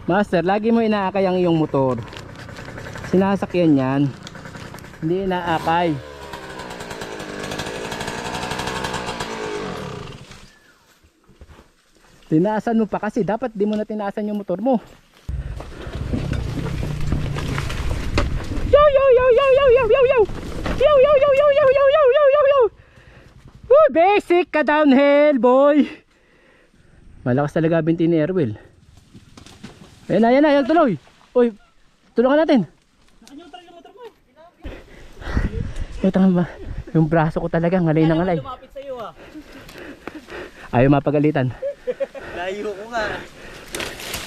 Master, lagi mo inaakay ang iyong motor. Sinasakyan yan, hindi inaakay. Tinaasan mo pa kasi, dapat di mo na tinaasan yung motor mo. Yo yo yo yo yo yo yo yo yo yo yo yo yo yo yo yo yo yo. Basic ka downhill boy. Malakas talaga binti ni Erwin. Ayan na, yan tuloy. Uy, tulungan natin. Naka-neutral yung motor mo eh. Uy, tanga ba? Yung braso ko talaga, ngalay na ngalay. Lumapit sa'yo ah. Ayaw mapagalitan. Layo ko nga.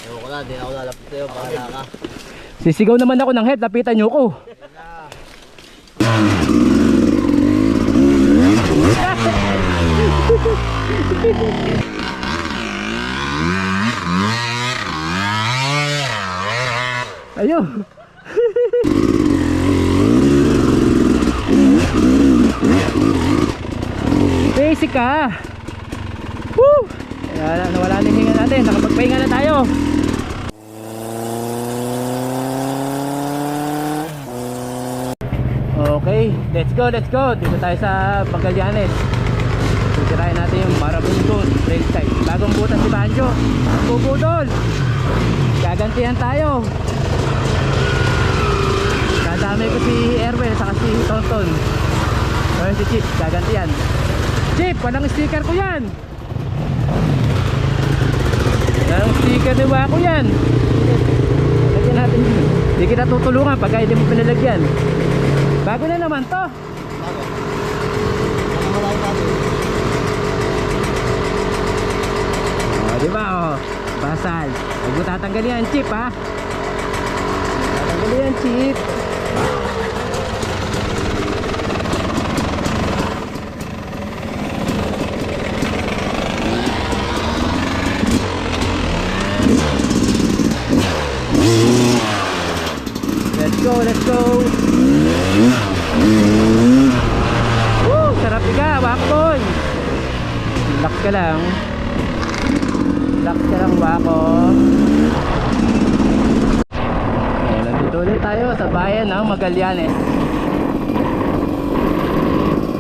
Layo ko na, di na ako lalapit sa'yo. Bahala ka. Sisigaw naman ako ng head, lapitan nyo ko. Ayun. Basic ka. Woo! Nawala na yung hinga natin. Nakapagpahinga na tayo. Okay, let's go. Dito tayo sa Magallanes. Tutirahin natin yung Marabunton trail site. Bagong butas si Banjo. Bubudol. Gagantihan tayo. Kadamay ko si Erwin saka si Tonton. Or si Chip, gagantihan. Chip, walang sticker ko yan. Walang sticker ni Wako yan. Lagyan natin. Hindi kita tutulungan pag hindi mo pinalagyan. Bago na naman to. Bago. Nakawalay natin. Diba oh, basal. Huwag mo tatanggalin yan, Chip ha. Tatanggalin yan, Chip. Let's go. Woo, sarap iga, Wakboy. Relax ka lang. Wako. Nandito ulit tayo sa bayan ng Magallanes.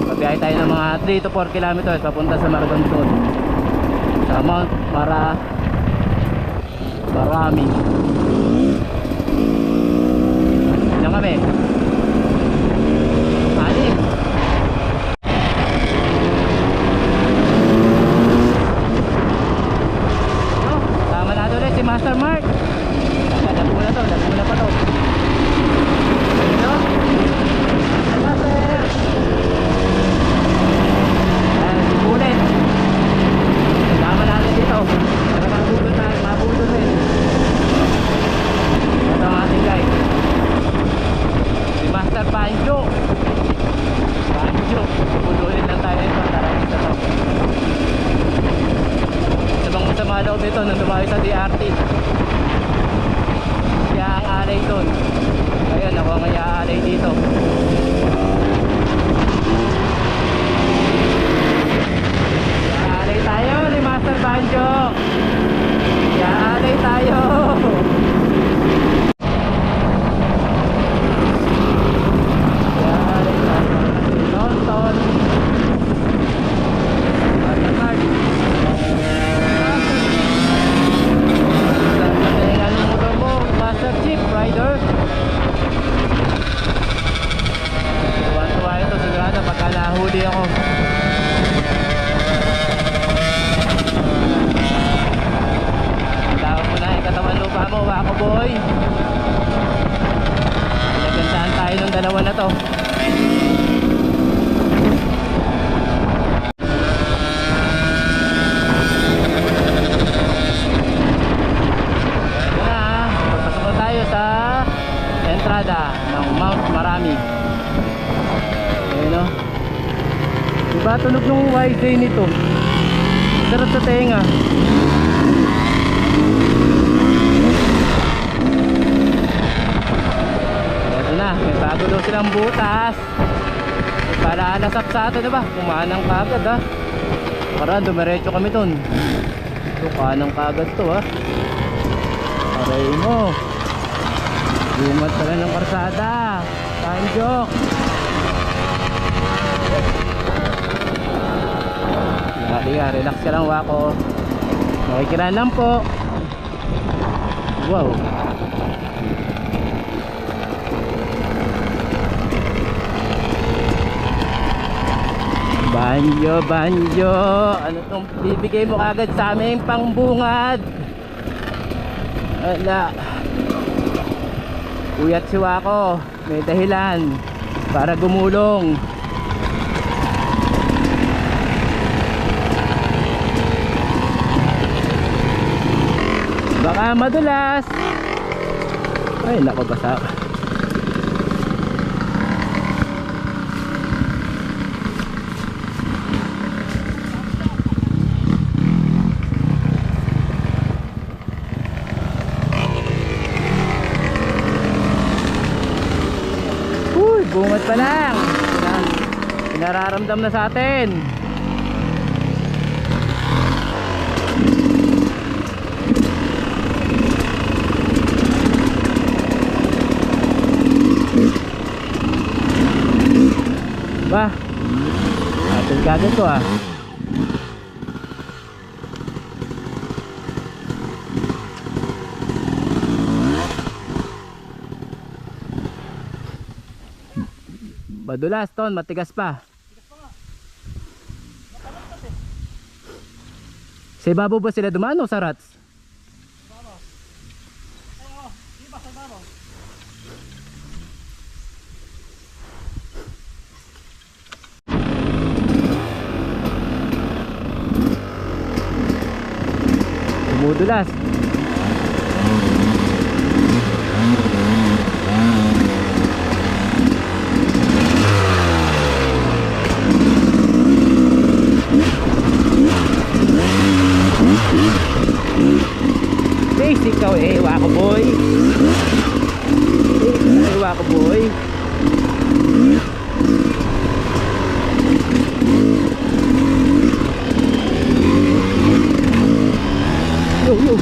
Pabiyahe tayo ng mga 3 to 4 kilometers papunta sa Marabunton, sa Mount Marami. Ilan kami? 6. Master Mark. Dapat mo na pa to. Ito. Master. Ulit. Sama natin dito. Mabudol rin. Ito ang ating guys. Si Master Banjo. Budulin lang tayo ito. Tarayin sa to. Sabang masama loob ito nung dumayo sa DRT. Kaya ang alay doon. Ayun, ako ang iaalay dito. Iaalay tayo ni Master Banjo. Iaalay tayo. Iaalay tayo. Tonton. Master Chip Rider. Tuwa-tuwa ito sigurado pagka nahuli ako. Tawag mo na yung katawan lupa mo, Wako boy. Nagandaan tayo ng dalawa na to. Entrada ng Mount Marami. Ayun o. Diba tunog ng YJ nito? Sarap sa tenga. Ito na, may bago daw silang butas. Para alasap sa atin, diba? Kumanang kagad ha. Para dumiretso kami dun. Ito, kanang kagad to ha. Aray mo. Bumat pala ng karsada. Tanjok. Halika, relax ka lang Wako. Nakikiran lang po. Wow. Banjo, banjo. Ano tong bibigay mo kagad sa aming pangbungad? Wala. Uyat si Wako. May dahilan para gumulong. Baka madulas. Ay, nako basa. Uy, bungat pa lang. Pinararamdam na sa atin. Ba? Atin kagad to ah. Madulas ton, matigas pa. Sa ibabaw ba sila dumaan o sa rats? Dumudulas. Basic ikaw eh, Wako boy. Basic Wako boy. Yo, yo.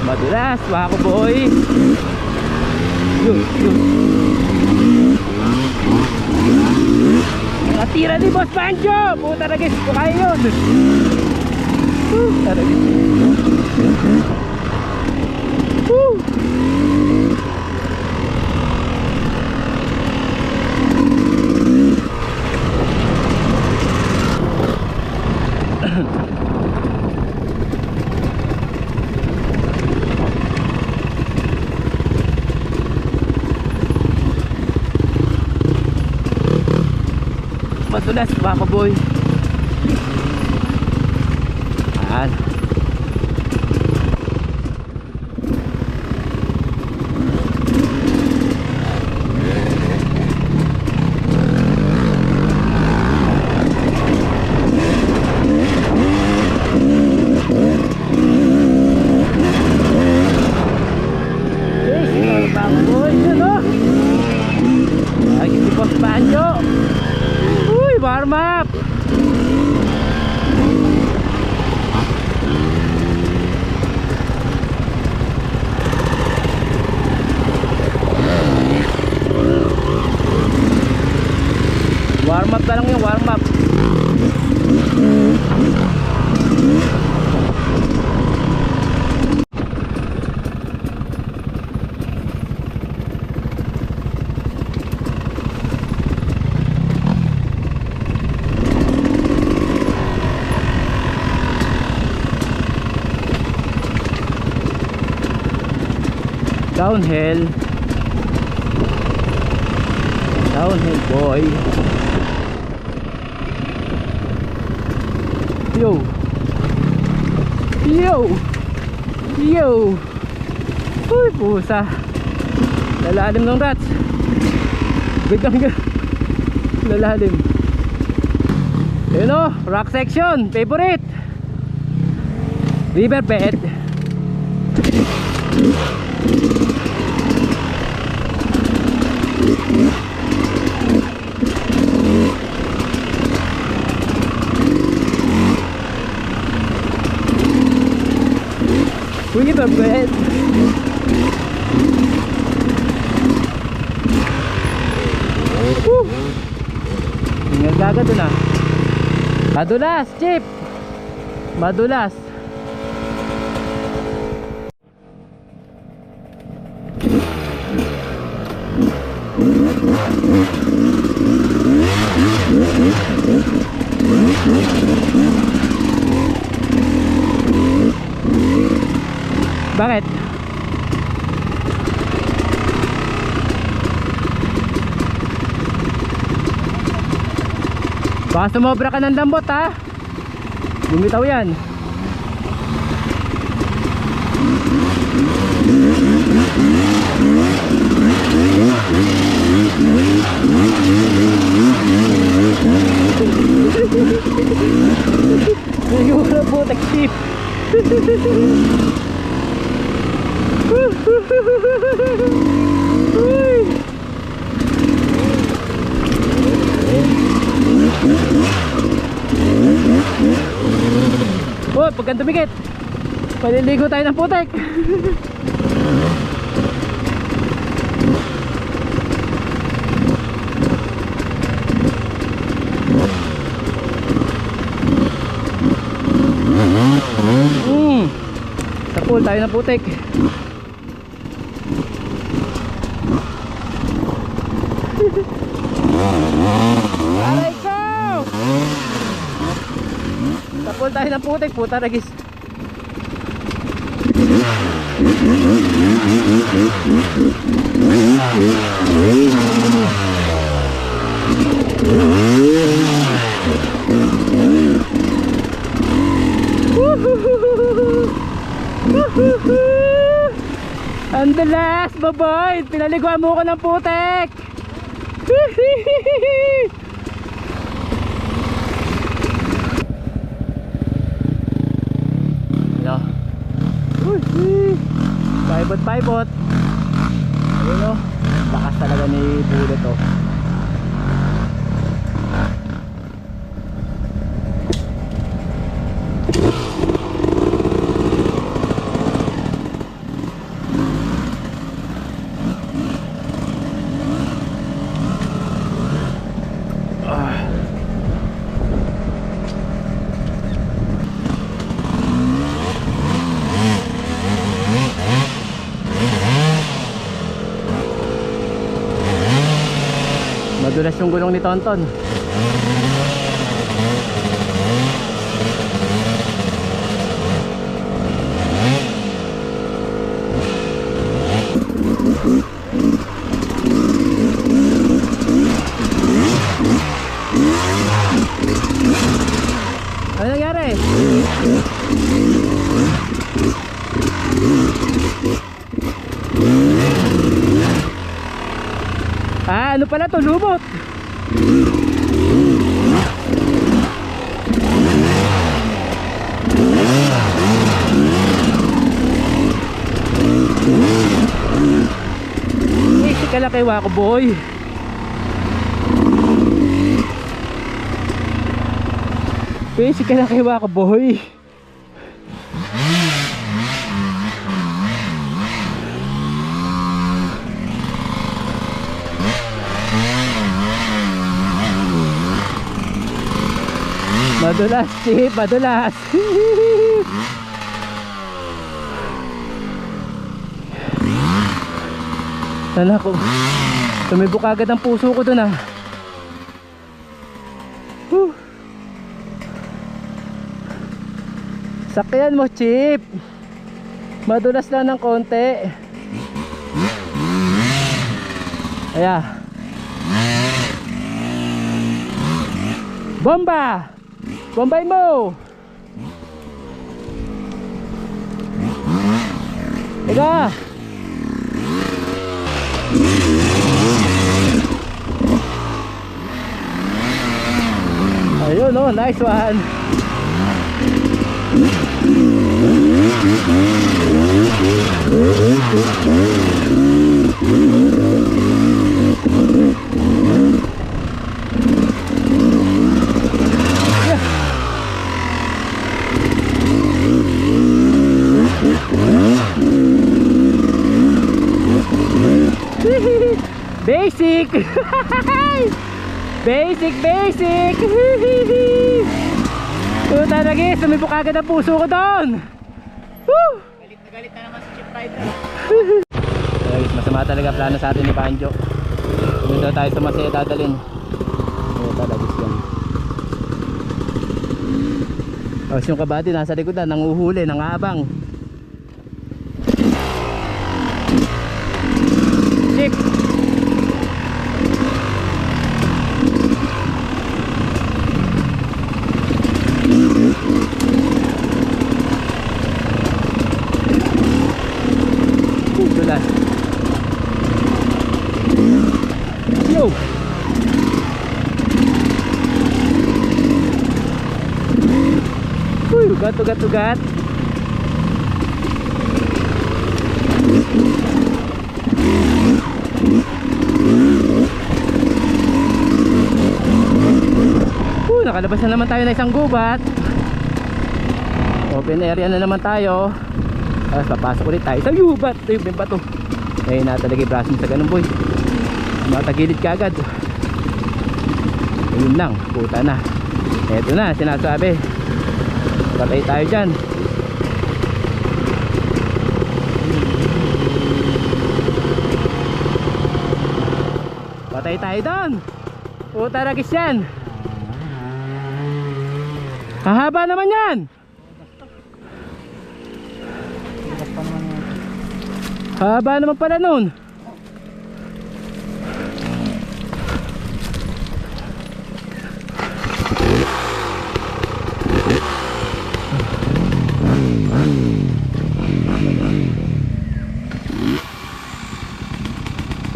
Madulas, Wako boy. Yo, yo. Natira ni Boss Pancho. Puta na guys, kaya yun. Tara guys. Madulas, Wako boy. Ayan. Wako boy, yun o. Ay, si Boss Pancho. Uy, warm up. Warm up na lang yung warm up. Downhill. Downhill boy. Yo. Yo. Yo. Uy, pusa. Lalalim ng rats. Biglang lalalim. Yun o, rock section. Favorite. Riverbed. Sige, Bob, go ahead. Tinggal gaga dun ah. Madulas, Chip. Madulas. Bakit? Baka sumobra ka ng lambot ha. Bumitaw yan. Siguro po tagsip. Oh, pagka dumikit, paliligo tayo ng putek. Sa pool tayo ng putek. Aray ko! Sa pool tayo ng putek, puta ragis. Ang dalas, baboy! Pinaliguan mo ko ng putek! Ano? Paibot. Ayun o. Bakas talaga ni Bullet o. Madulas yung gulong ni Tonton. Ano nangyari? Ah, ano pala to? Lumot. Easy ka lang kay Wako boy. Easy ka lang kay Wako boy. Madulas, Chip, madulas. Sana ko tumibok agad ang puso ko dun ah. Sakyan mo, Chip. Madulas lang ng konti. Aya. Bomba! Bombay mo! Ega! Ayun oh, nice one! Yeah. Basic, basic! Puta na guys, sumibok agad ang puso ko doon! Woo! Galit na naman si Chip Rider. Guys, masama talaga plano sa atin ni Banjo. Doon daw tayo sa Masaya dadalhin. Oo, talagis yan. Tapos yung kabady nasa likod na, nanguhuli, nangaabang. Chip! Dulas. Yo! Uy, ugat, ugat, ugat. Nakalabas na naman tayo na isang gubat. Open area na naman tayo. Tapos papasok ulit tayo sa gubat. Ito yung bato. Eh, natalagay braso mo sa ganun boy. Matagilid ka agad. Ayun lang, puta na. Eto na, sinasabi. Patay tayo dyan. Patay tayo doon. Puta ragis yan. Hahaba naman yan. Haba naman pala nun.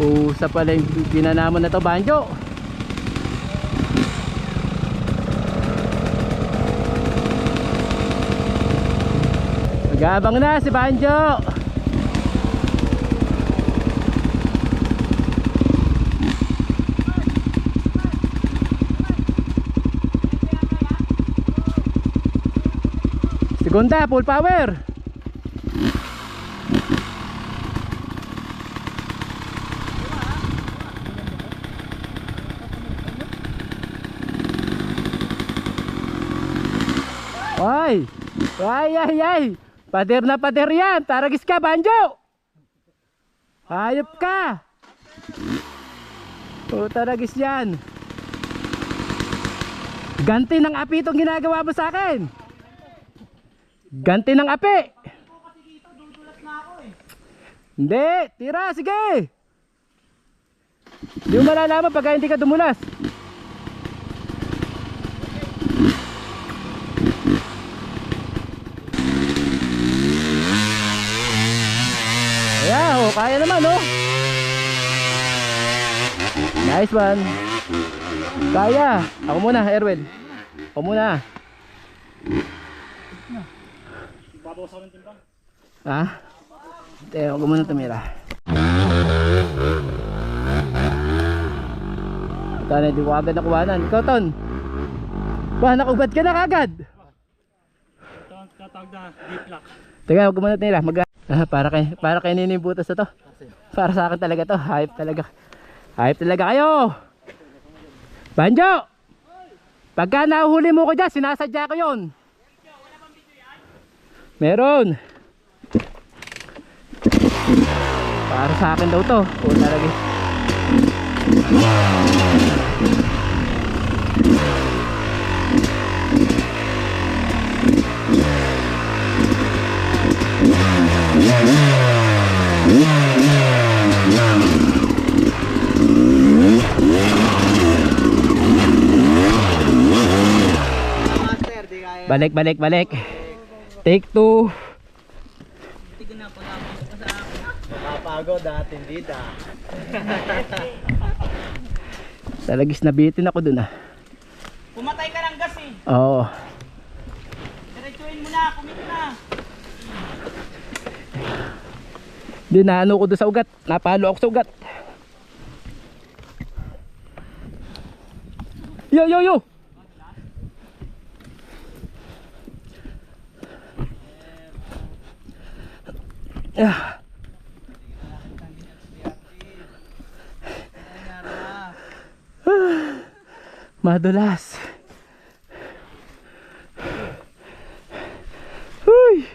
Pusa pala yung ginanaman na to, Banjo. Nag-aabang na si Banjo. Segunda, full power. Ay! Ay, ay, ay! Pader na pader yan! Taragis ka, Banjo! Hayop ka! O, taragis yan! Ganti ng api itong ginagawa mo sa akin! Ganti ng api! Hindi! Tira! Sige! Hindi mo malalaman pagka hindi ka dumulas. Ayan, oh, kaya naman, oh. Nice one. Kaya. Ako muna, Erwin. Ako muna. Babawas ako ng timbang. Ha? Ako muna tumira. Ito na, di ko agad nakuhanan. Ikaw, Ton. Ba, nakubad ka na kagad. Tatawag na deep lock. Teka, huwag muna tumira. Para kay Nini butas na to. Para sa akin talaga to. Hype talaga. Hype talaga kayo. Banjo! Pagka nahuhuli mo ko dyan, sinasadya ko yun. Meron. Para sa akin daw to. Puta lagi. Balik, balik, balik. Take 2. Napapagod natin dito. Talagis na bitin ako dun ah. Pumatay ka ng gas eh. Oo. Diretsuhin mo na, kumit na. Di naano ko doon sa ugat. Napalo ako sa ugat. Yo, yo, yo. Ah. madulas. Huy!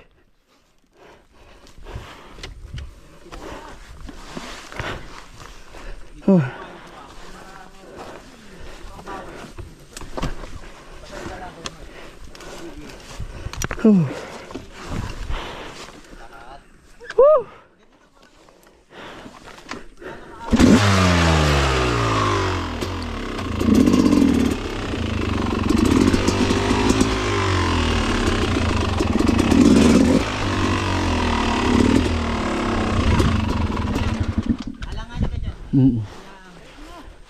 Oh. Oh. Woo!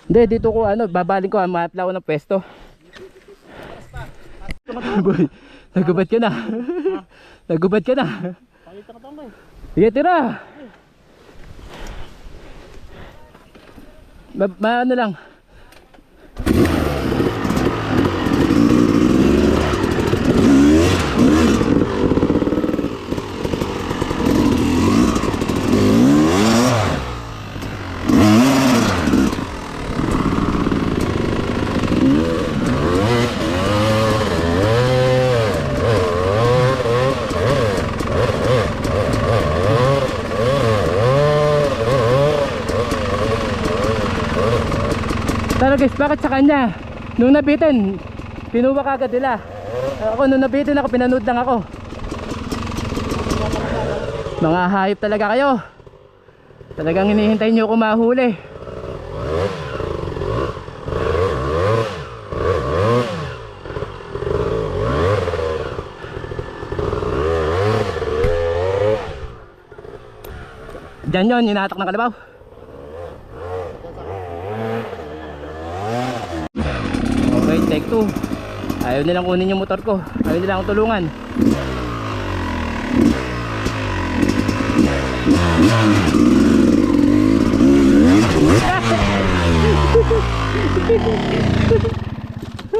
Hindi, dito ko babaling ko, maapla ko ng pwesto. Boy, nagubad ka na. Nagubad ka na. Sige, tira. Ano lang. Tara guys, bakit sa kanya? Nung nabitin, pinuwa kagad nila. Ako nung nabitin ako, pinanood lang ako. Mga hayop talaga kayo. Talagang hinihintay nyo kung mahuli. Diyan yun, inatak ng kalabaw. Okay, take 2. Ayaw nilang kunin yung motor ko. Ayaw nilang akong tulungan.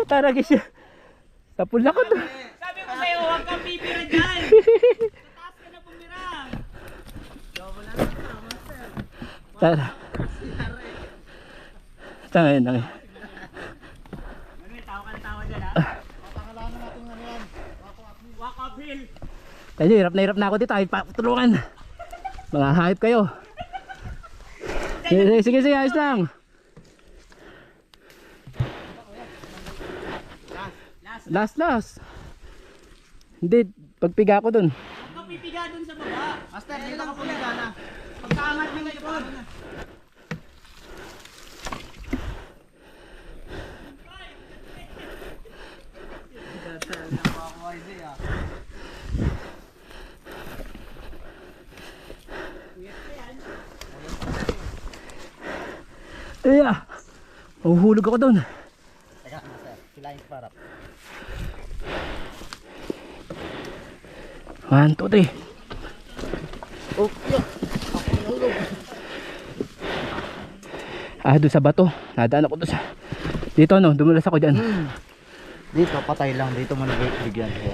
Tara guys. Tapul na ko to. Sabi ko sa'yo, huwag kang pipira dyan. Taas ka na pumira. Tara. Tangin, tangin. May tawa ka na tawa dyan ha. Papangalanan natin ano yan. Walk uphill. Tayo, hirap na ako dito. Ay, patulungan. Mga hype kayo. Sige, ayos lang. Last. Hindi, pagpiga ko dun. Huwag kang pipiga dun sa baba. Master, dito ka pumiga na. Pagkaangat mo yung ipon. Iya. Mahuhulog ako dun. Teka, master. Sila yung parap. 1, 2, 3. Oh, yun. Ako nahulog. Doon sa bato. Nadaan ako doon sa... Dito dumulas ako dyan. Dito, patay lang. Dito man bigyan ko.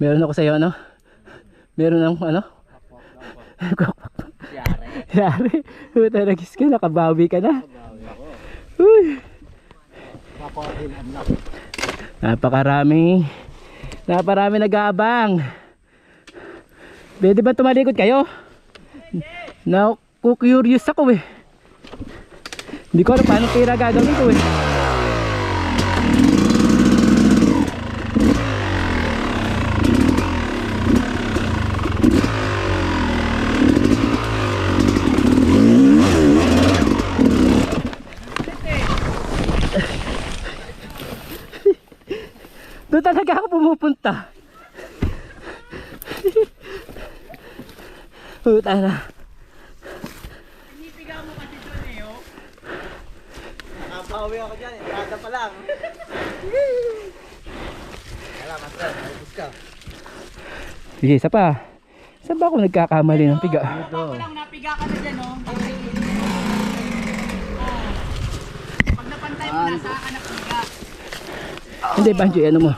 Meron ako sa'yo Meron akong Yari. Puta, nagis ka, nakabawi ka na. Uy. Napakarami nag-aabang. Pwede ba tumalikod kayo? Curious ako eh. Hindi ko alam paano tira gagawin ko eh. Doon talaga ako pumupunta. Puta na. Pinipiga mo kasi dun eh, oh. Nakabawi ako dyan. Rada pa lang. Wala, master. Ayos ka. Sige, isa pa. Saan ba ako nagkakamali ng piga? Baba pa lang, napiga ka na dyan, oh. Pag napantay mo na, saka ka napiga. Hindi, Banjo, ano mo?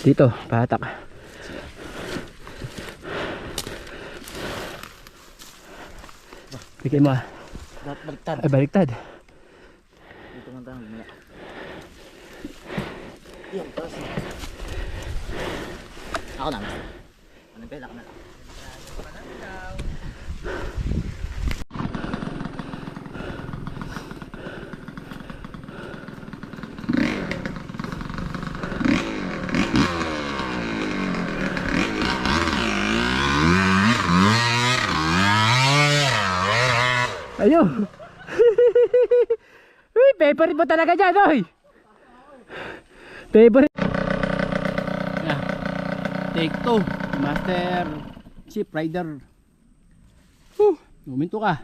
Dito, pahatak. Bigay mo ah. Dapat baliktad. Ay, baliktad. Dito nga tayo mamaya. Yan, tapos. Ako na. Anong pela ka na lang. Ayun. Uy, favorite mo talaga dyan, oy. Favorite. Yeah. Take 2. Master Chief Rider. Huminto ka.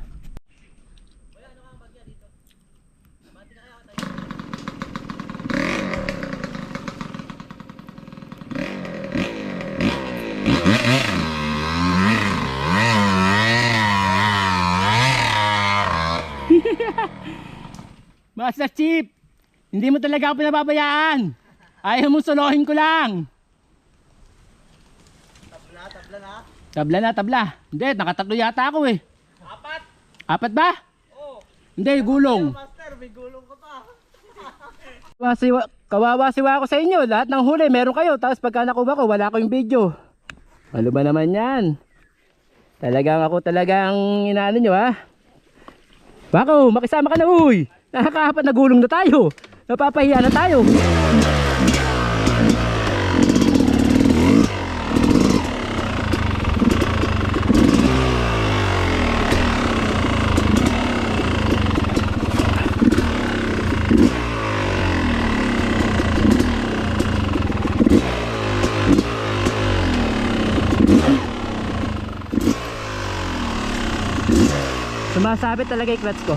Master Chief, hindi mo talaga ako pinababayaan. Ayaw mo solohin ko lang. Tabla na. Tabla na, tabla. Hindi, nakatatlo yata ako eh. Apat ba? Oo. Hindi, gulong. Master, may gulong ka pa. Kawawa-siwa ako sa inyo. Lahat ng huli, meron kayo. Tapos pagka nakuha ko, wala ko yung video. Ano ba naman yan? Talagang inaano nyo ha? Bako, makisama ka na uy. Nakakaapat na gulong na tayo. Napapahiya na tayo. Sumasabit talaga yung clutch ko.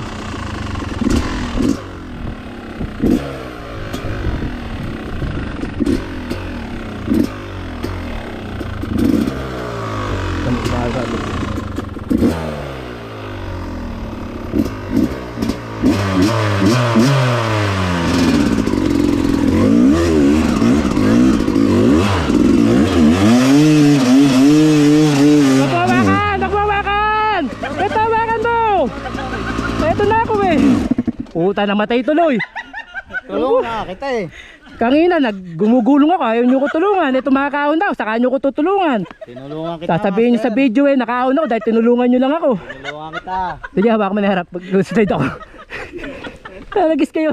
Puta, namatay tuloy. Tulungan na kita eh. Kangina, gumugulong ako. Ayaw nyo ko tulungan. Ito makakaon daw. Saka nyo ko tutulungan. Tinulungan kita. Sasabihin nyo sa video eh, nakaon ako dahil tinulungan nyo lang ako. Tinulungan kita. Sige, hawak mo na harap. Slide ako. Talagis kayo.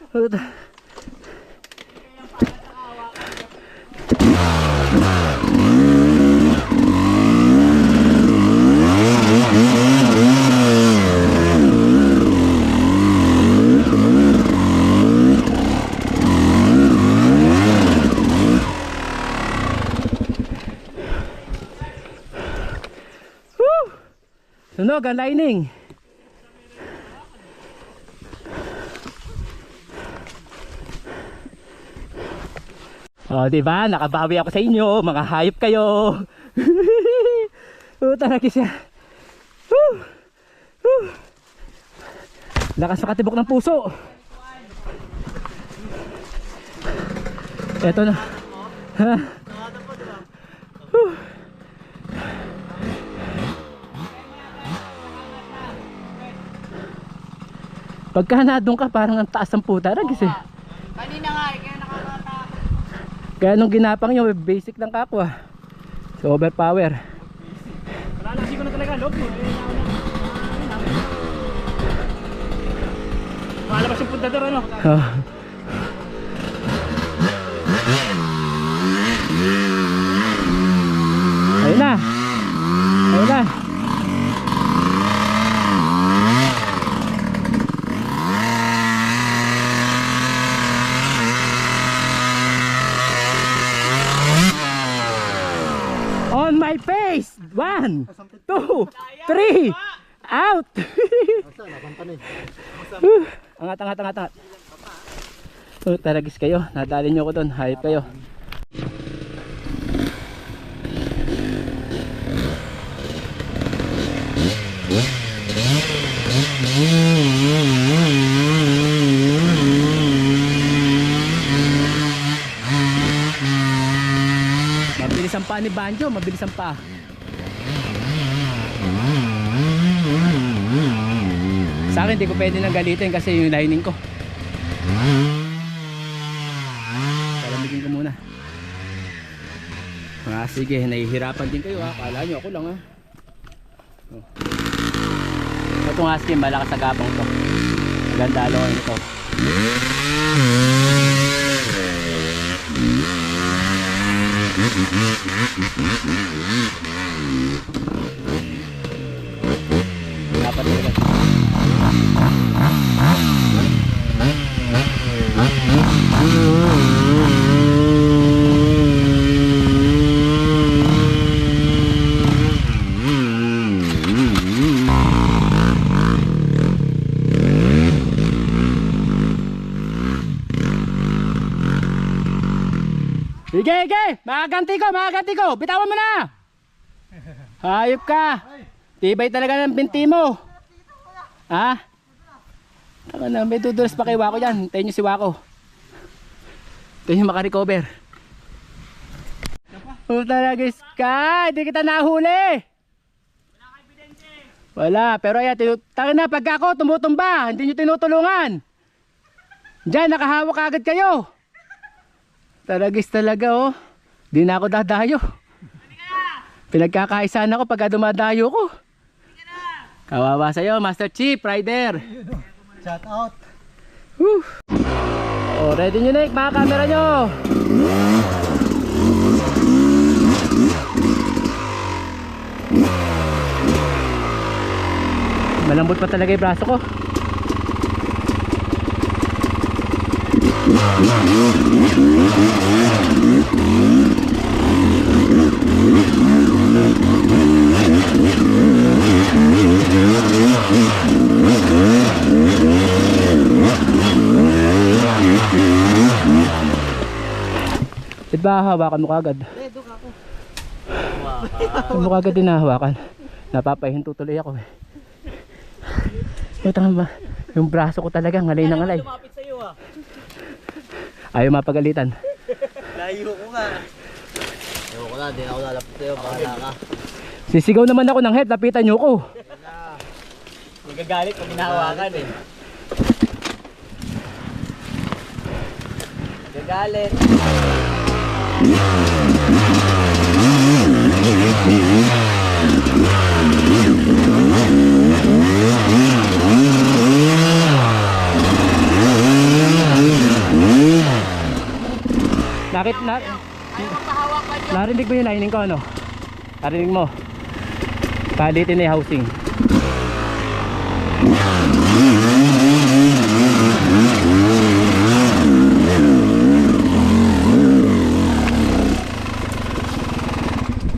Talaga. Sunog ang lining. Oh, diba? Nakabawi ako sa inyo. Mga hayop kayo. Talaga siya. Lakas makatibok ng puso. Eto na. Ha? Pagka nadun ka, parang ang taas ng puta. Ragis eh. Kanina nga, kaya nakakatakot. Kaya nung ginapang nyo, basic lang kako ah. So overpower. Malalasi ko na talaga, loob mo. Malabas yung pundador, ano? Oh. Ayun na. Ayun na. 1, 2, 3. Out. Angat. Taragis kayo. Nadali nyo ko doon. Hayop kayo. Mabilis ang pa ni Banjo, mabilis ang pa. Sa akin, hindi ko pwede nang galitin kasi yung lining ko. Palamigin ko muna. Sige, nahihirapan din kayo ha. Kala nyo ako lang ha. Itong husky, malakas sa gapang to. Maganda aloy ito. Dapat talaga. Sige, makaganti ko, bitawan mo na. Hayop ka. Tibay talaga ng binti mo. Ha? May dudulas pa kay Wako dyan. Hintayin nyo si Wako. Hintayin nyo makarecover. Talagis ka. Hindi kita nahuli. Wala. Pero ayan, tangin na pagka ako tumutumba. Hindi nyo tinutulungan. Diyan, nakahawak agad kayo. Talagis talaga oh. Di na ako dadayo. Pinagkakaisaan ako pagka dumadayo ko. Kawawa sa'yo, Master Chief, Rider. Shout out. Oh, ready nyo Nick, mga camera nyo. Malambot pa talaga yung braso ko. Diba hawakan mo kagad? Mo kagad din nahawakan. Napapahinto tuloy ako eh. Tama ba? Yung braso ko talaga ngalay na ngalay. Lumapit sa'yo ah. Ayaw mapagalitan. Layo ko nga. Ayoko na, di na ako lalapit sa'yo. Bahala ka. Sisigaw naman ako ng help, lapitan nyo ko. Magagalit pag hinahawakan eh. Magagalit. Narinig mo yung lining ko ano? Narinig mo? Palitin na yung housing.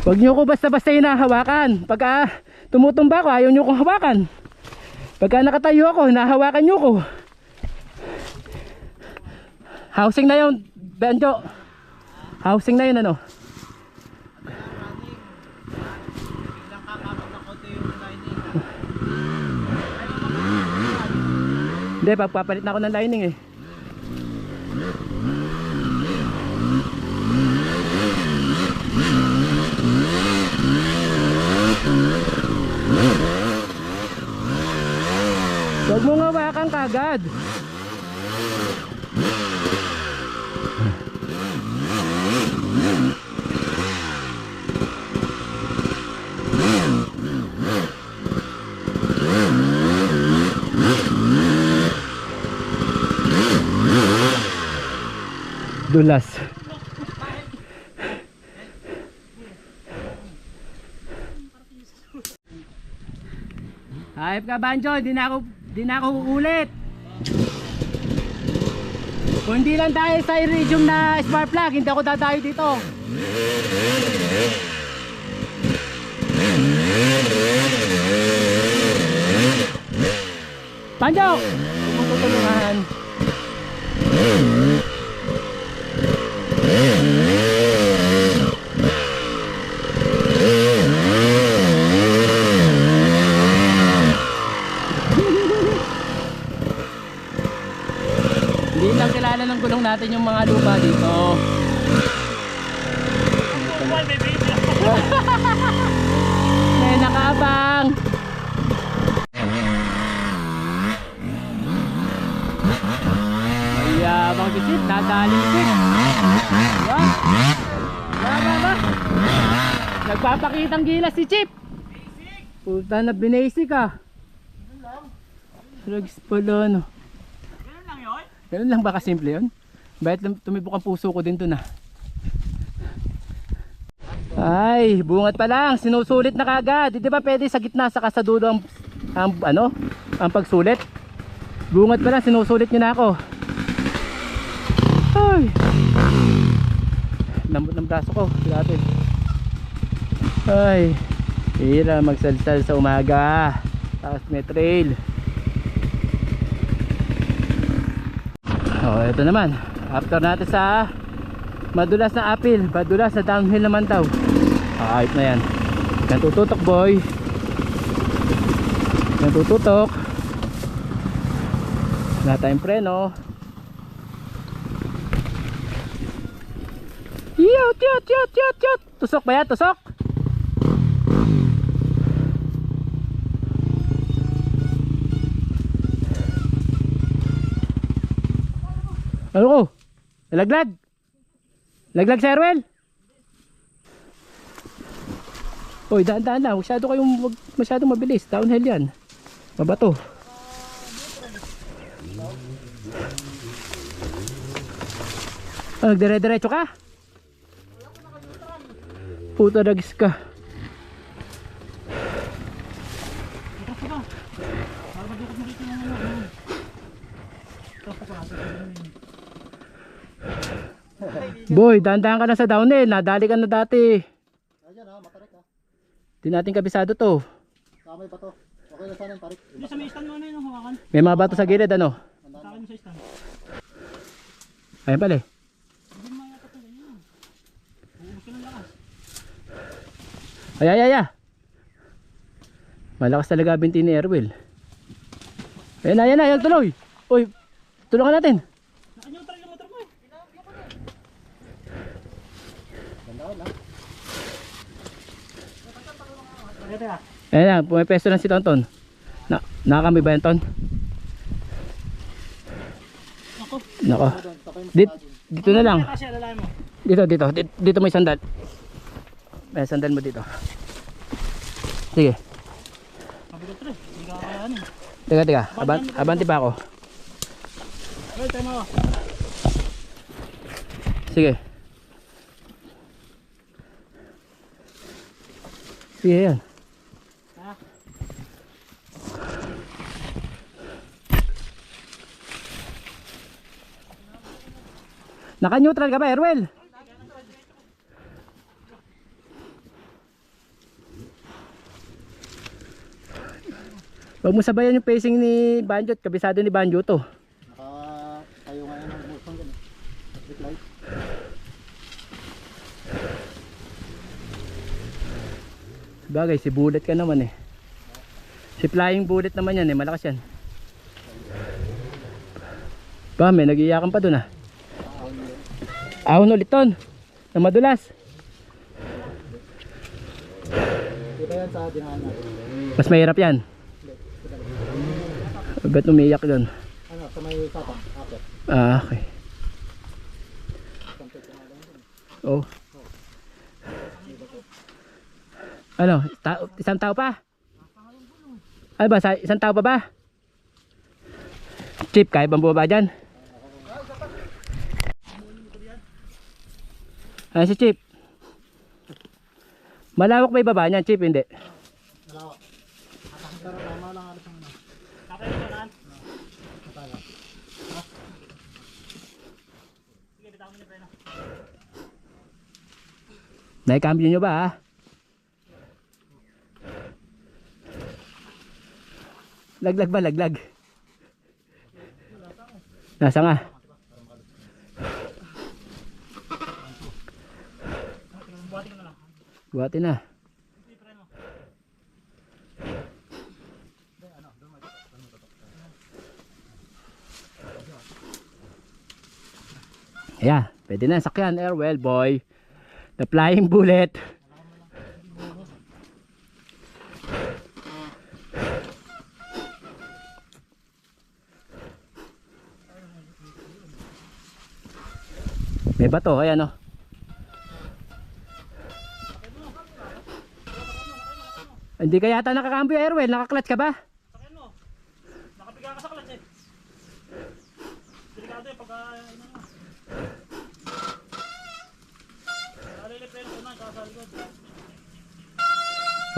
Huwag nyo ko basta-basta hinahawakan. Pagka tumutumba ko, ayaw nyo kong hawakan. Pagka nakatayo ako, hinahawakan nyo ko. Housing na yun, Benjo. Housing na yun ano. Hindi, pagpapalit na ako ng lining eh. Huwag mong hawakan kagad. Dulas. Hayop ka Banjo, di na ako uulit. Kung hindi lang dahil sa iridium na spark plug, hindi ako dadayo dito. Panjo! Tumutulungan. Hindi lang kilala ng gulong natin yung mga lupa dito. Boy, may video. May nakaabang. Mayabang si Chip, nadaling Chip. Ba? Nagpapakitang gilas si Chip. Puta na binasic ah. Drugs pala no. Ganun lang yun? Ganun lang ba kasimple yun? Bakit tumibok ang puso ko din dun ah. Ay, bungat pa lang, sinusulit na kagad. Di ba pwede sa gitna saka sa dulo ang pagsulit? Bungat pa lang, sinusulit nyo na ako. Ay, lambot ng braso ko dati. Ay, hira magsalsal sa umaga. Tapos may trail. Oh, ito naman. After natin sa madulas na uphill, madulas na downhill naman daw. Ayos na yan. Yan tututok boy. Yan tututok. Wala tayong preno. Yot yot yot yot yot. Tusok ba yan? Tusok? Ano ko? Nalaglag? Laglag si Erwel? Uy, daan-daan lang. Huwag masyadong mabilis. Downhill yan. Mabato. Nagdire-diretso ka? Puta nagis ka. Boy, dahan-dahan ka na sa downhill. Nadali ka na dati. Ayan ha, matarik ha. Di natin kabisado to. Kamay pa to. Okay na sana yung tarik. Hindi sa may stand mo na yun, hawakan. May mga bato sa gilid ano? Hawakan mo sa stand. Ayan pala eh. Hindi mo yata ito ganyan. Uubos ka ng lakas. Ay. Malakas talaga binti ni Erwel. Ayan na, tuloy. Uy, tulungan natin. Naka-neutral yung motor mo eh. Gandaan ha. Teka. Ayan na, pumipesto lang si Tonton. Nakakami ba yan, Ton? Ako. Nako. Dito na lang. Kasi alalahan mo. Dito may sandal. May sandal mo dito. Sige. Mabigat rin. Hindi ka kakayahan eh. Teka. Abanti pa ako. Ay, tayo mo. Sige. Sige yan. Ha? Naka-neutral ka ba, Erwel? Huwag mo sabayan yung pacing ni Banjo. Kabisado ni Banjo to. Tayo nga yan ng bulsong dyan. Big light. Bagay, si Bullet ka naman eh. Si Flying Bullet naman yan eh. Malakas yan. Ba, may nag-iiyakan pa dun ah. Ahon ulit ton. Na madulas. Kita yan sa dinahan natin. Mas mahirap yan. Ba't umiiyak doon? Ano, sa may sapang. Okay. Ah, okay. Oh. Ano? Isang tao pa? Ano ba? Isang tao pa ba? Chip, kaya bang bumaba dyan? Ano si Chip? Malawak ba ibaba niyan, Chip? Hindi. Malawak. Pero tama lang ano sa ano. Kakain mo na. Sige, bitaw mo niya preno. Naikambyo nyo ba ha? Laglag ba? Laglag. Nasa nga. Buhatin ko na lang. Buhati na. Ayan, pwede na sakyan, Airwell boy. The Flying Bullet. May bato, ayan o. Hindi ka yata nakakambyo, Airwell. Nakaklatch ka ba? Sakyan mo. Nakapiga ka sa clutch eh. Delikado eh pagka ano nga. Nalilipleno ko na sa likod.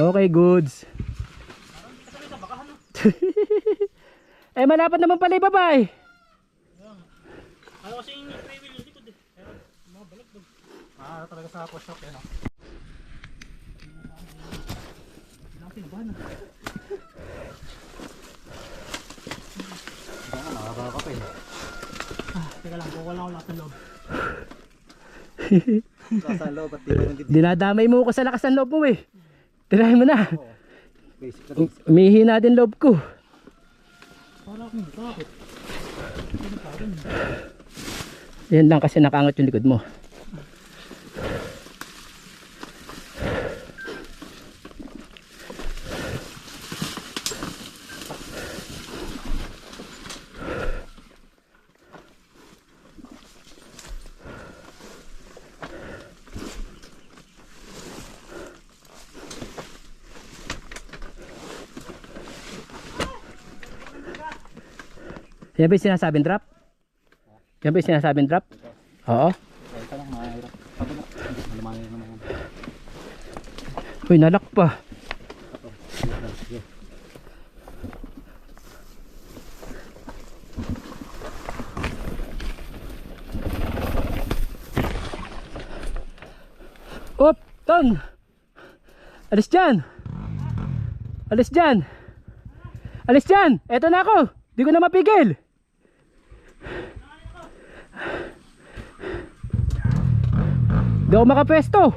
Okay, goods. Parang hindi ka sanay sa bakahan no. Eh, malapad naman pala ibaba eh. Ano kasi yung three wheel yung likod eh. Pero mga balag doon. Talaga sa push up yan. Pinabahan na. Diyan nga, makakaba ka pa eh. Teka lang, kukuha lang ako lakas ng loob. Nasa loob at di ba yung Dinadamay mo ko sa lakas ng loob mo eh. Tirahin mo na. basic na basic. Umihina din loob ko. Para akong bakit? Yan lang kasi nakaangat yung likod mo. Yan ba yung sinasabing drop? Yan ba yung sinasabing drop? Oo. Ito lang, mahirap. Sabi na, malumanin naman. Uy, nalak pa. Sige. Op, Ton! Alis dyan! Alis dyan! Alis dyan! Eto na ako! Di ko na mapigil! Di ako makapwesto!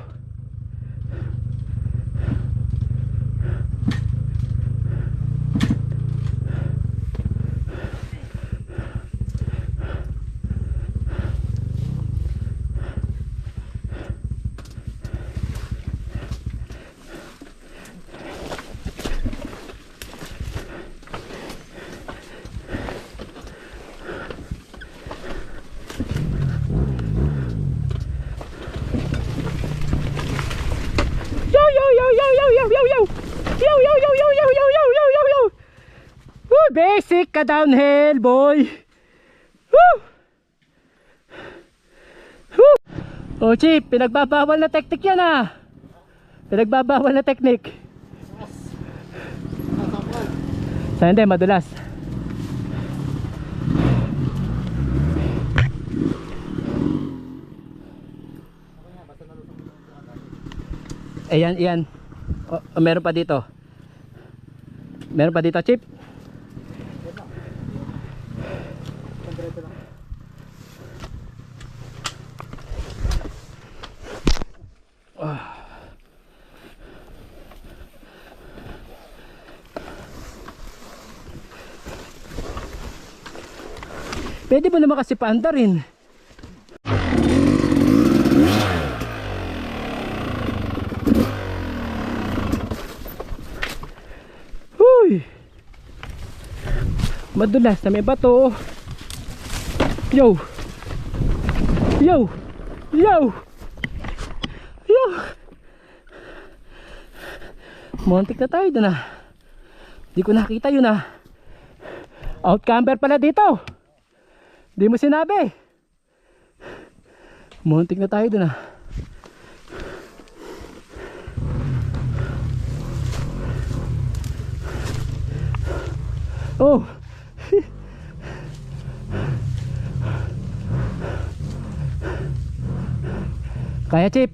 Basic ka downhill, boy. Woo! Woo! Oh, Chip, pinagbabawal na technique yan ah. Pinagbabawal na technique. Sa hindi, madulas. Ayan, ayan. Oh, meron pa dito. Meron pa dito, Chip. Pwede mo naman kasi paanda rin. Huy! Madulas na may bato. Yo! Yo! Yo! Yo! Montik na tayo doon ah. Di ko nakita yun ah. Outcamber pala dito. Di mo sinabi. Muntik na tayo dun ah. Oh. Kaya, Chip.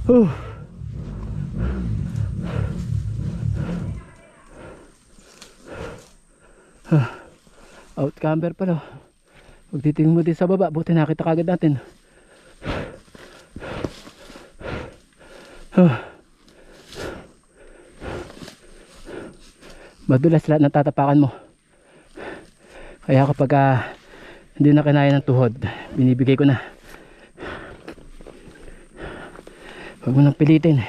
Huh. Out camber pala. Huwag titingin mo din sa baba, buti nakita kagad natin. Madulas lahat ng tatapakan mo. Kaya kapag hindi na kinaya ng tuhod, binibigay ko na. Huwag mo nang pilitin.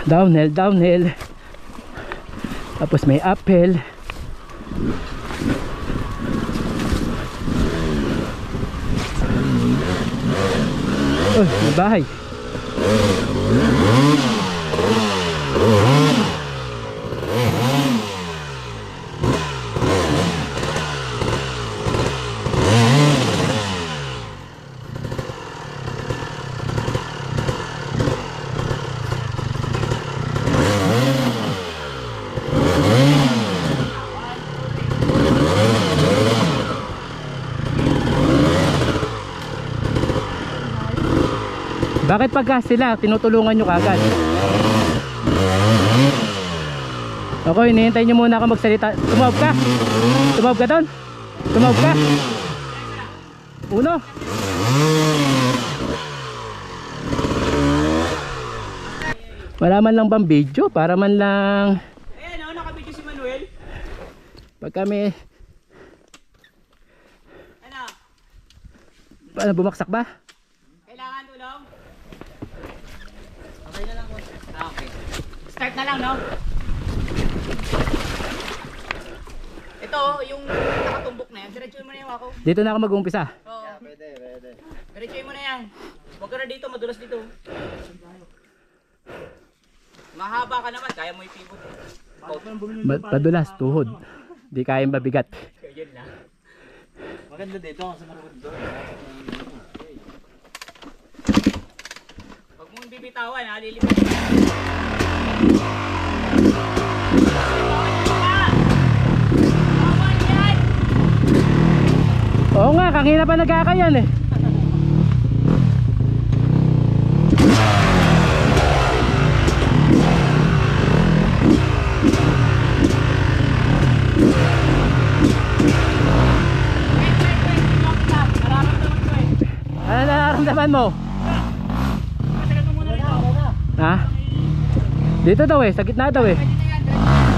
Downhill, downhill. Tapos may uphill. Oh, may bahay. Bakit pagka sila tinutulungan nyo kagad? Ako, hinihintay nyo muna ako magsalita. Tumawag ka? Tumawag ka doon? Tumawag ka? Uno? Wala man lang bang video? Para man lang... Ayan o, nakabidyo si Manuel. Pag kami... Ano? Paano, bumaksak ba? Kailangan tulong? Okay na lang po. Okay. Start na lang, no? Ito, yung nakatumbok na yan. Diretsuhin mo na yung ako. Dito na ako mag-uumpisa. Oo. Yeah, pwede. Diretsuhin mo na yan. Huwag ka na dito, madulas dito. Mahaba ka naman, kaya mo ipivot. Padulas, tuhod. Di kayang mabigat. Yun lang. Maganda dito kasi marunod doon. Huwag mong bibitawan, ha? Lilipad. Bawal yan! Oo nga, kanina pa nagkakayan eh. Ano nararamdaman mo? Matagal mo muna rito. Ha? Dito daw eh, sa gitna daw eh. Pwede na yan,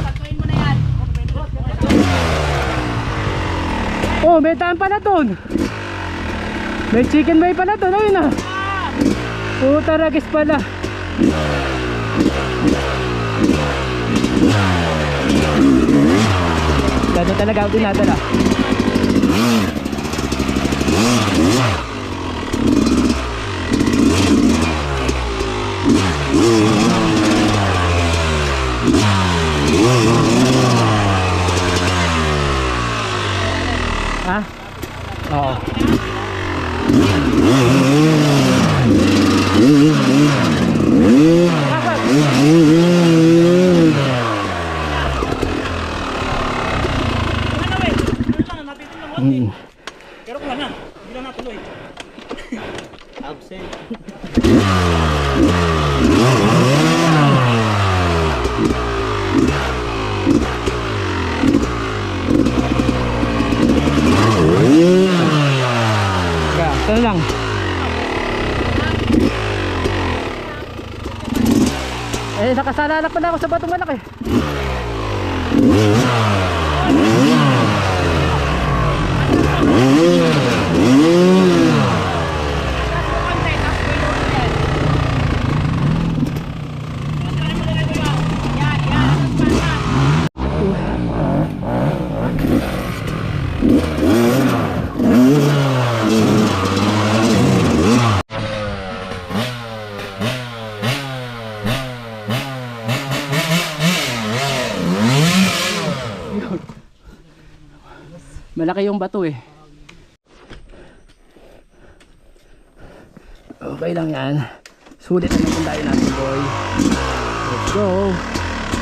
tatuin mo na yan. Oh, may daan pala dun. May chicken bay pala dun, ayun na. Puta ragis pala. Gano'n talaga ako dinadala. Ha? Oo. Pero kuha na, hindi lang natuloy. Absent. Kaya, ito na lang. Eh, nakasalalak pa na ako sa batong malaki. Malaki yung bato eh. Okay lang yan. Sulit na yung tayo natin, boy. Let's go.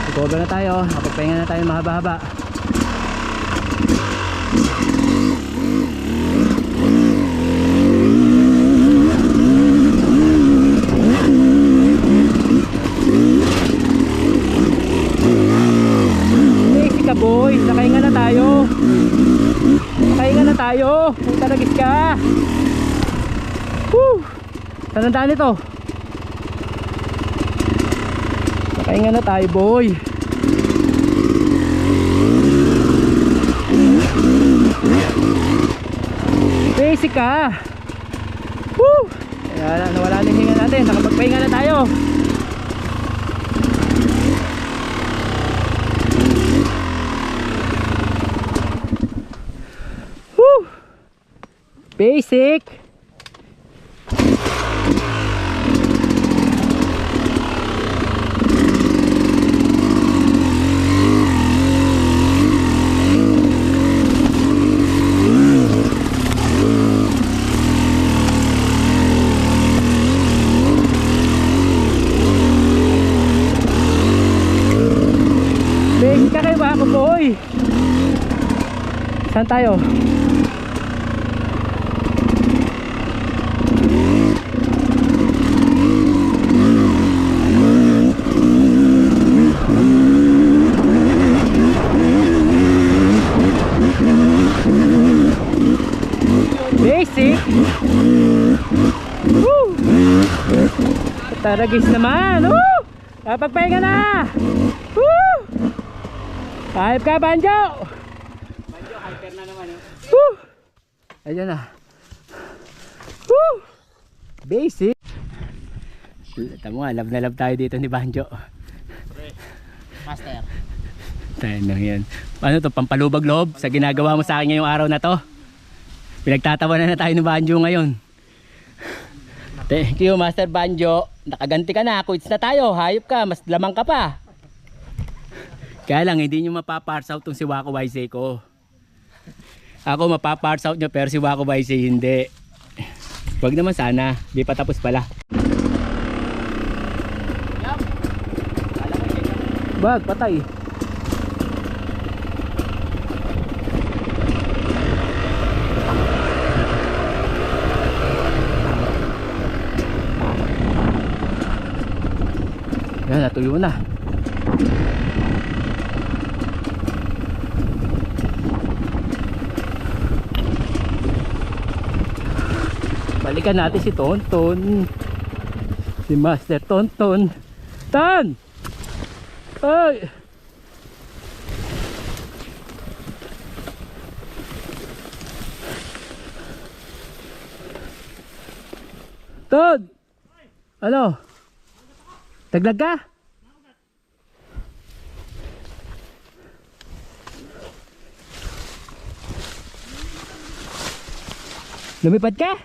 Recover na tayo. Nakapagpahinga na tayo mahaba-haba. Taragis ka. Woo! Saan ang daan ito? Nakahinga na tayo, boy. Basic ka. Woo! Kaya nawala na yung hinga natin. Nakapagpahinga na tayo. Woo! Basic. Basic ka kayo ba ako, boy? Saan tayo? Basic. Woo! Taragis naman. Woo! Kapagpahinga na. Woo! Hype ka, Banjo. Banjo, hyper na naman eh. Woo! Ayan na. Woo! Basic. Tama nga, love na love tayo dito ni Banjo. Master. Tayo lang yan. Ano to, pampalubag loob sa ginagawa mo sa akin ngayong araw na to. Pinagtatawanan na tayo ni Banjo ngayon. Thank you, Master Banjo. Nakaganti ka na, quits na tayo. Hayop ka, mas lamang ka pa. Kaya lang, hindi nyo mapapars out tong si Wako YC ko. Ako mapapars out nyo, pero si Wako YC hindi. Wag naman sana, di pa tapos pala. Bag, patay. Yan, natuyo na. Balikan natin si Tonton. Si Master Tonton. Ton! Ay! Ton! Ano? Taglag ka? Lumipad ka?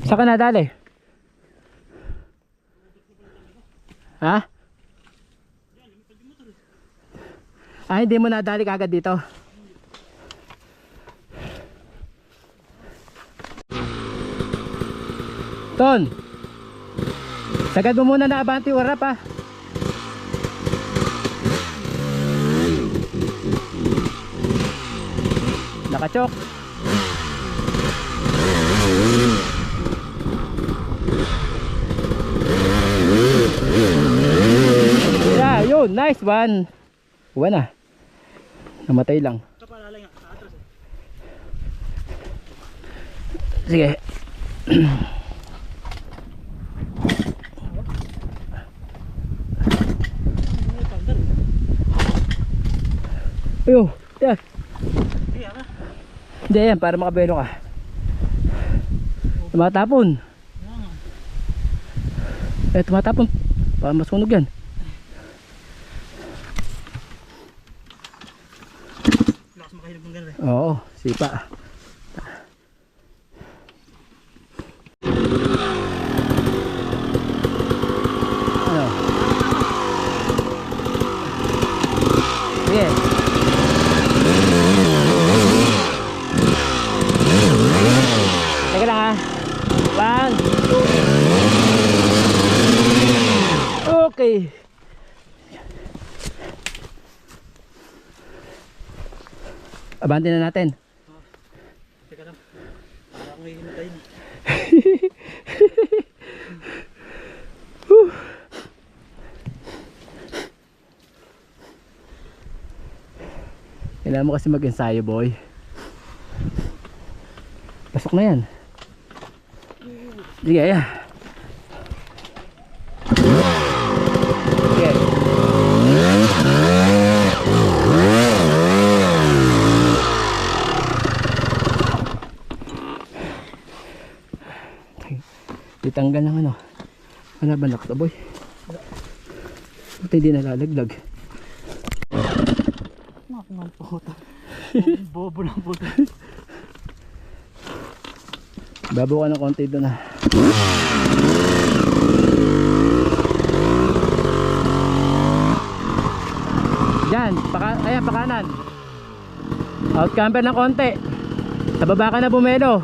Saan ka nadali? Ha? Ah, hindi mo nadali kagad dito. Ton, sagad mo muna na Abante Warap ha. Nakachok. Yeah, yun, nice one. Uwan na. Namatay lang. Kapalala nga, atras eh. Sige. Ayo, yan. Hindi yan, para makabelo ka. Tumatapon. Tumatapon. Para masunog yan. Lakas makahilog ng gano'n eh. Oo, sipa. Ano? Sige. Teka lang ha. 1, 2. Okay. Abante na natin. Teka lang. Whew. Kailangan mo kasi mag-ensayo, boy. Pasok na yan. Sige, ayan. Sige. Ditanggal ng ano. Ano ba nakita, boy? Ba't hindi nalalaglag? Naku ng puta. Bobo ng puta. Babo ka ng konti doon ha. Diyan, ayan, pakanan. Out camper ng konti. Sa baba ka na bumelo.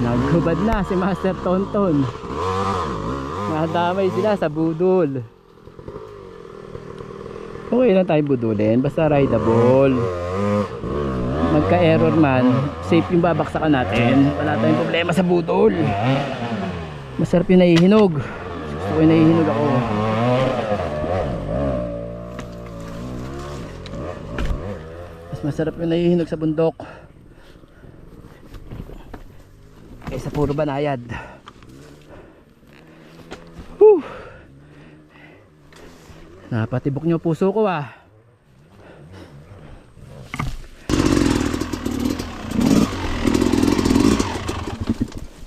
Naghubad na si Master Tonton. Nadamay sila sa budol. Okay lang tayo budulin, basta rideable. Magka-error man, safe yung babaksakan natin. Wala tayong problema sa budol. Masarap yung nahihinog. Gusto ko yung nahihinog ako. Mas masarap yung nahihinog sa bundok kaysa puro banayad. Whew. Napatibok nyo puso ko ah.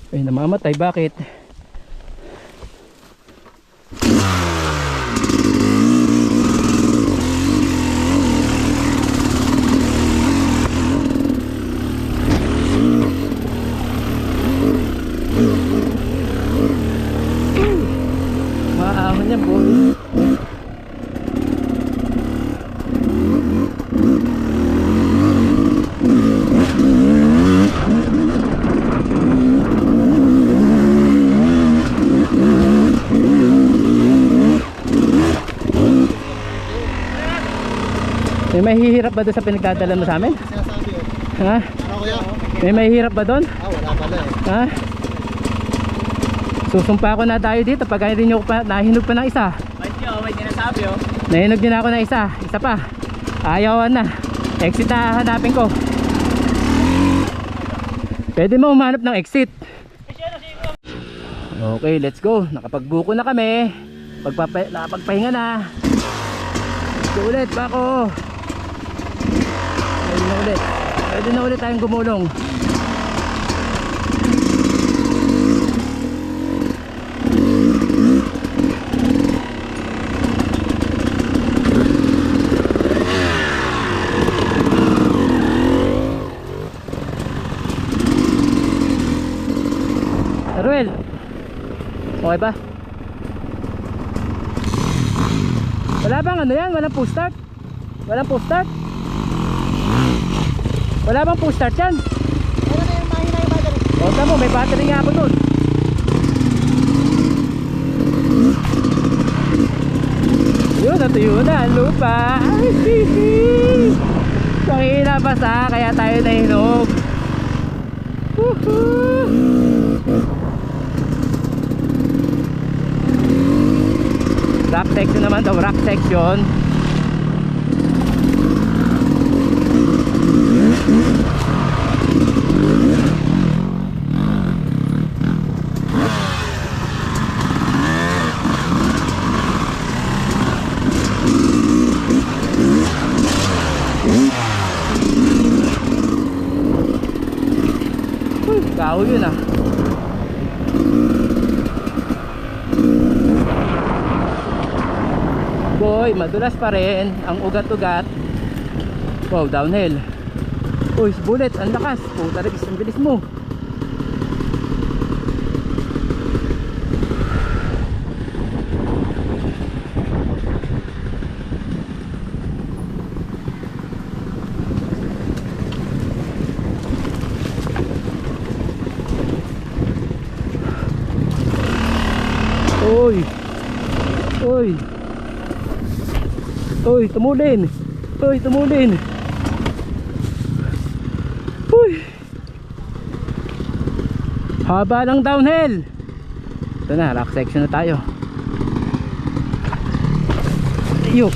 Ay, namamatay, bakit? Maahon yan, boy. May mahihirap ba doon sa pinagdadala mo sa amin? Sinasabi oh. Ha? Ano kuya? May mahihirap ba doon? Wala pala eh. Ha? Susumpa ko na tayo dito pag hindi nyo pa, nahinog pa ng isa. May sinasabi oh. Nahinog din ako ng isa. Isa pa. Ayawan na. Exit na hanapin ko. Pwede mo humanap ng exit. Okay, let's go. Nakapagbuko na kami. Nakapagpahinga na. Let's go ulit, bako. Pwede na ulit. Pwede na ulit tayong gumulong. Ruel, okay ba? Wala bang ano yan? Walang push start? Walang push start? Wala bang push start yan? Ano na yung mahina yung battery? O tamo, may battery nga ako dun. Yun, natuyo na ang lupa. Ay, hihi. Pakina basa, kaya tayo nahinog. Woohoo! Rock section naman daw, rock section. Kahoy yun ah. Boy, madulas pa rin ang ugat-ugat. Wow, downhill. Uy, bullet, ang lakas. Puta rin, ang bilis mo. Uy, tumulin. Uy, tumulin. Uy. Haba ng downhill. Ito na, rock section na tayo. Iyo.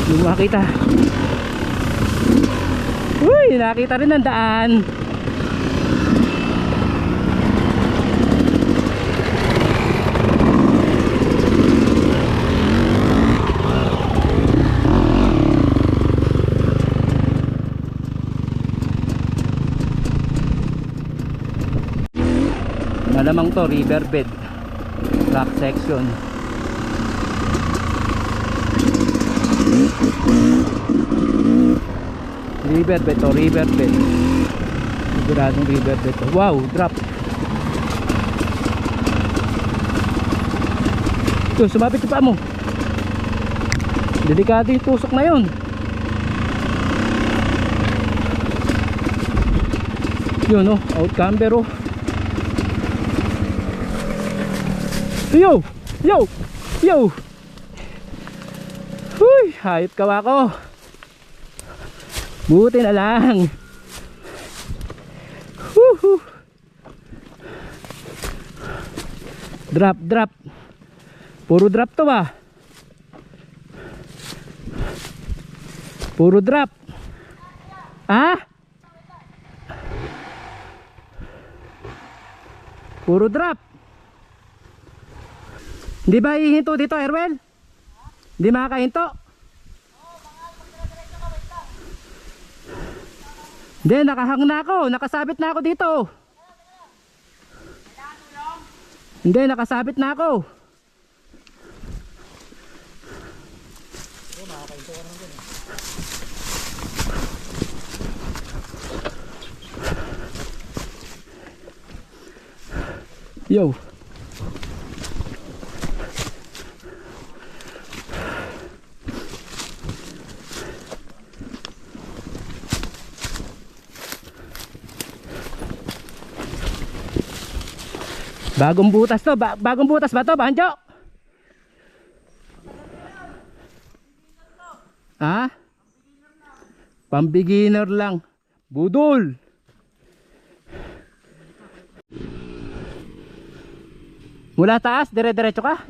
Hindi makita. Uy, nakita rin ang daan. Malamang to riverbed rock section. Riverbed to riverbed. Siguradong riverbed to. Wow, drop. Ito, sumabit yung paa mo. Delikado yung tusok na yun. Yun oh, outcamber oh. Yo! Yo! Yo! Huy! Hayop kawa ko. Buti na lang. Woohoo! Drop, drop. Puro drop to ba? Puro drop. Ah? Puro drop. Hindi ba hihinto dito, Erwel? Hindi makakahinto? Hindi, nakahang na ako. Nakasabit na ako dito. Hindi, nakasabit na ako. Yo. Bagong butas to, bagong butas ba to, Banjo? Ha? Pang-beginner lang. Budol. Mula taas, dire-diretso ka?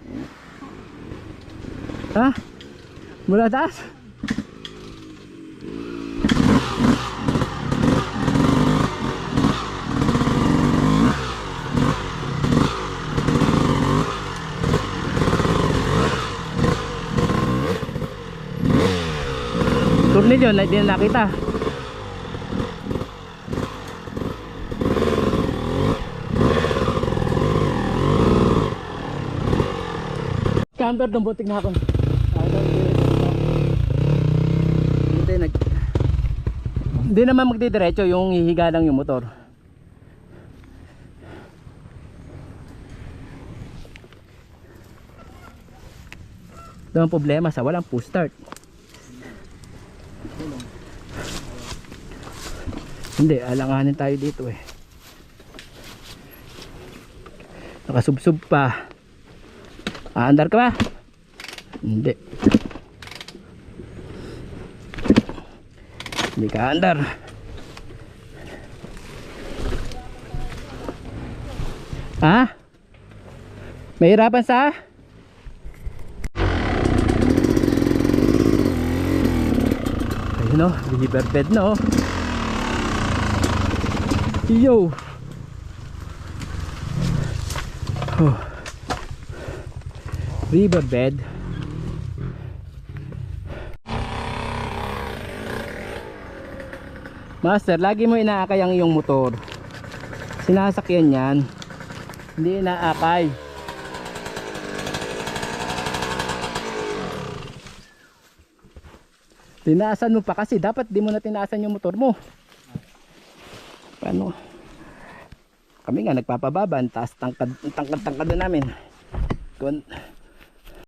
Ha? Mula taas? Tornilyo, hindi na nakita. Camper, dumbutik na ako. Hindi naman magdidiretso, yung hihiga lang yung motor. Ito ang problema sa walang push start. Hindi, alanganin tayo dito eh. Nakasubsub pa. Aandar ka ba? Hindi. Hindi ka aandar. Ha? Mahirapan sa? Ayun o, riverbed na o. Yo. Oh. Riverbed. Master, lagi mo inaakay ang iyong motor. Sinasakyan yan. Hindi inaakay. Tinaasan mo pa kasi dapat di mo na tinaasan yung motor mo. Paano? Kami nga nagpapababa, taas tangkad na namin.